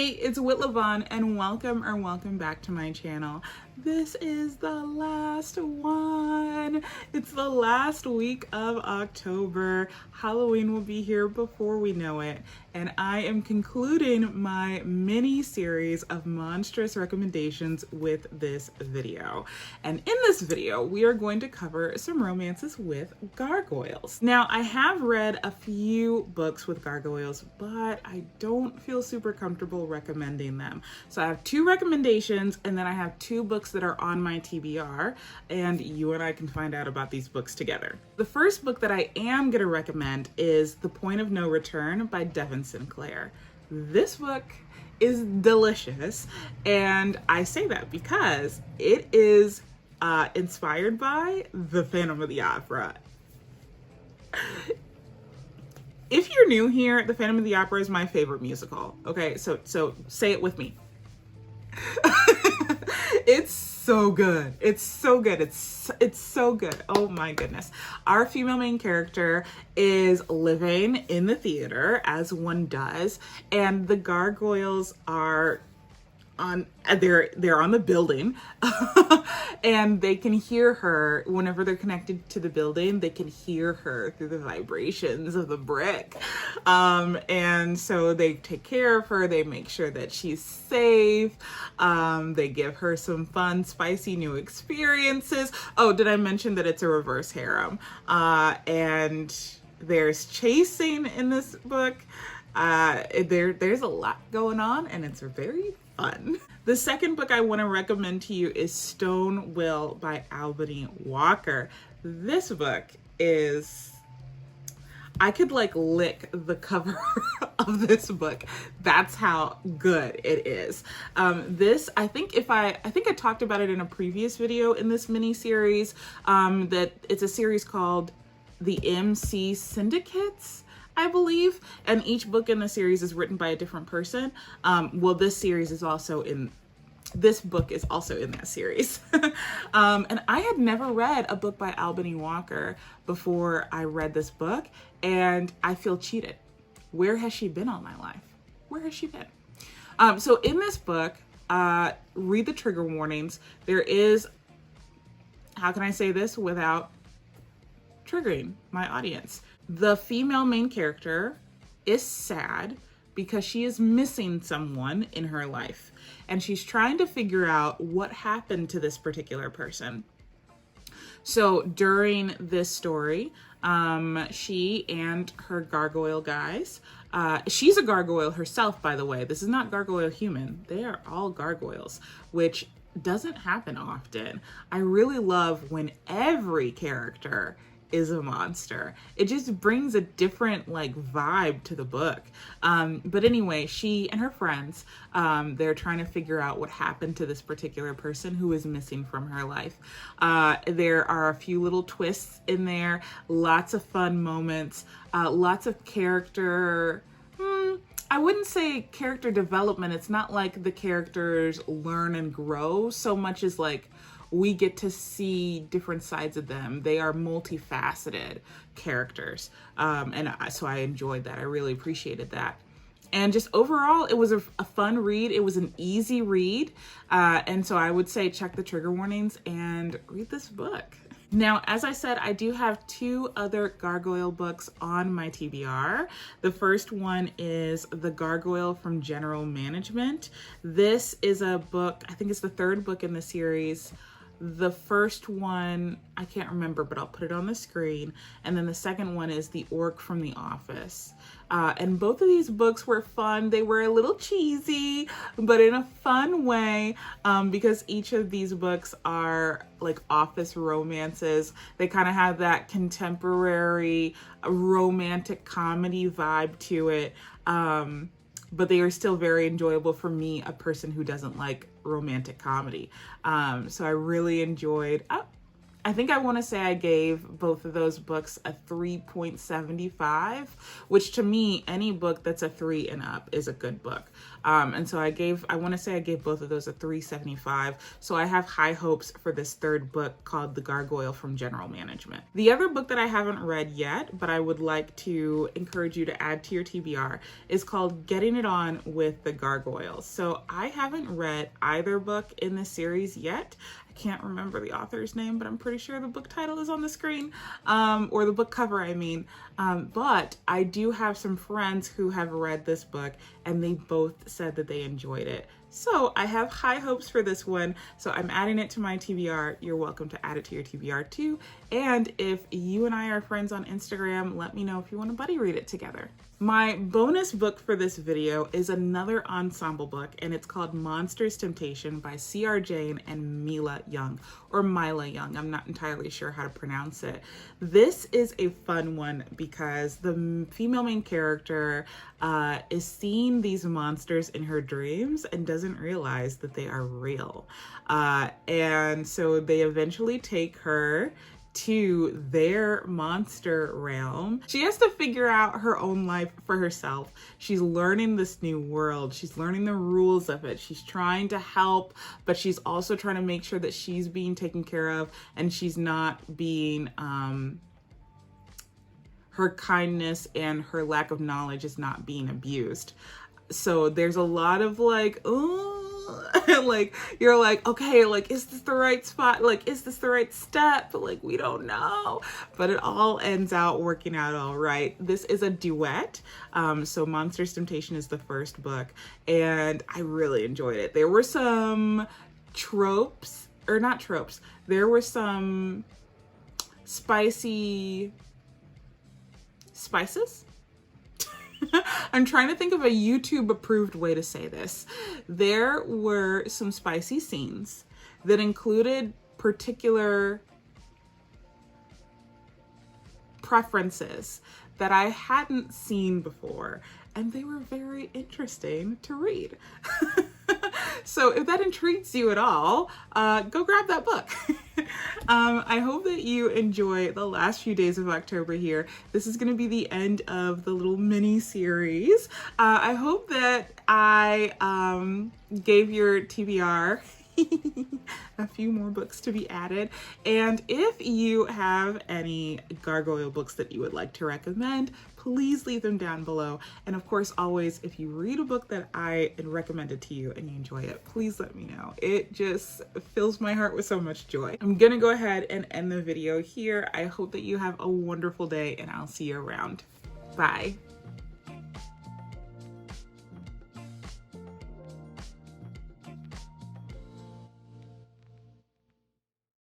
Hey, it's Whitlavon and welcome back to my channel. This is the last one. It's the last week of October. Halloween will be here before we know it. And I am concluding my mini series of Monstrous recommendations with this video. And in this video, we are going to cover some romances with gargoyles. Now, I have read a few books with gargoyles, but I don't feel super comfortable recommending them. So I have two recommendations, and then I have two books that are on my TBR, and you and I can find out about these books together. The first book that I am going to recommend is The Point of No Return by Devyn Sinclair. This book is delicious, and I say that because it is inspired by The Phantom of the Opera. If you're new here, The Phantom of the Opera is my favorite musical. Okay, so say it with me. It's so good. It's so good. It's so good. Oh my goodness. Our female main character is living in the theater, as one does, and the gargoyles are they're on the building and they can hear her whenever they're connected to the building. They can hear her through the vibrations of the brick, and so they take care of her. They make sure that she's safe. They give her some fun, spicy new experiences. Oh, did I mention that it's a reverse harem? And there's chasing in this book. There's a lot going on, and it's very fun. The second book I want to recommend to you is Stone Will by Albany Walker. This book is, I could like lick the cover of this book. That's how good it is. I think I talked about it in a previous video in this mini series, that it's a series called The MC Syndicates, I believe, and each book in the series is written by a different person. Well, this book is also in that series. And I had never read a book by Albany Walker before I read this book, and I feel cheated. Where has she been all my life? Where has she been? So in this book, read the trigger warnings. There is, how can I say this without triggering my audience? The female main character is sad because she is missing someone in her life, and she's trying to figure out what happened to this particular person. So during this story, she and her gargoyle guys, she's a gargoyle herself, by the way. This is not gargoyle human. They are all gargoyles, which doesn't happen often. I really love when every character is a monster. It just brings a different like vibe to the book. But anyway, she and her friends, they're trying to figure out what happened to this particular person who is missing from her life. There are a few little twists in there, lots of fun moments, lots of character, I wouldn't say character development. It's not like the characters learn and grow so much as like we get to see different sides of them. They are multifaceted characters. So I enjoyed that. I really appreciated that. And just overall, it was a fun read. It was an easy read. And so I would say check the trigger warnings and read this book. Now, as I said, I do have two other gargoyle books on my TBR. The first one is The Gargoyle from General Management. This is a book, I think it's the third book in the series. The first one, I can't remember, but I'll put it on the screen. And then the second one is The Orc from the Office. And both of these books were fun. They were a little cheesy, but in a fun way, because each of these books are like office romances. They kind of have that contemporary romantic comedy vibe to it. But they are still very enjoyable for me, a person who doesn't like romantic comedy. So I really enjoyed, I think I want to say I gave both of those books a 3.75, which to me, any book that's a 3 and up is a good book. And so I want to say I gave both of those a 3.75. So I have high hopes for this third book called The Gargoyle from General Management. The other book that I haven't read yet, but I would like to encourage you to add to your TBR, is called Getting It On with the Gargoyles. So I haven't read either book in this series yet. I can't remember the author's name, but I'm pretty sure the book title is on the screen, or the book cover, I mean. But I do have some friends who have read this book, and they both said that they enjoyed it. So I have high hopes for this one. So I'm adding it to my TBR. You're welcome to add it to your TBR too. And if you and I are friends on Instagram, let me know if you want to buddy read it together. My bonus book for this video is another ensemble book, and it's called Monstrous Temptation by C.R. Jane and Mila Young, or Mila Young. I'm not entirely sure how to pronounce it. This is a fun one because the female main character is seeing these monsters in her dreams and doesn't realize that they are real. And so they eventually take her to their monster realm. She has to figure out her own life for herself. She's learning this new world. She's learning the rules of it. She's trying to help, but she's also trying to make sure that she's being taken care of and she's not being, her kindness and her lack of knowledge is not being abused. So there's a lot of like, oh, like you're like, okay, like, is this the right spot? Like, is this the right step? Like, we don't know, but it all ends out working out all right. This is a duet. So Monstrous Temptation is the first book, and I really enjoyed it. There were some tropes, or not tropes. There were some spices. I'm trying to think of a YouTube approved way to say this. There were some spicy scenes that included particular preferences that I hadn't seen before, and they were very interesting to read. So if that intrigues you at all, go grab that book. I hope that you enjoy the last few days of October here. This is going to be the end of the little mini series. I hope that I gave your TBR a few more books to be added. And if you have any Gargoyle books that you would like to recommend, please leave them down below. And of course, always, if you read a book that I recommended to you and you enjoy it, please let me know. It just fills my heart with so much joy. I'm gonna go ahead and end the video here. I hope that you have a wonderful day, and I'll see you around. Bye.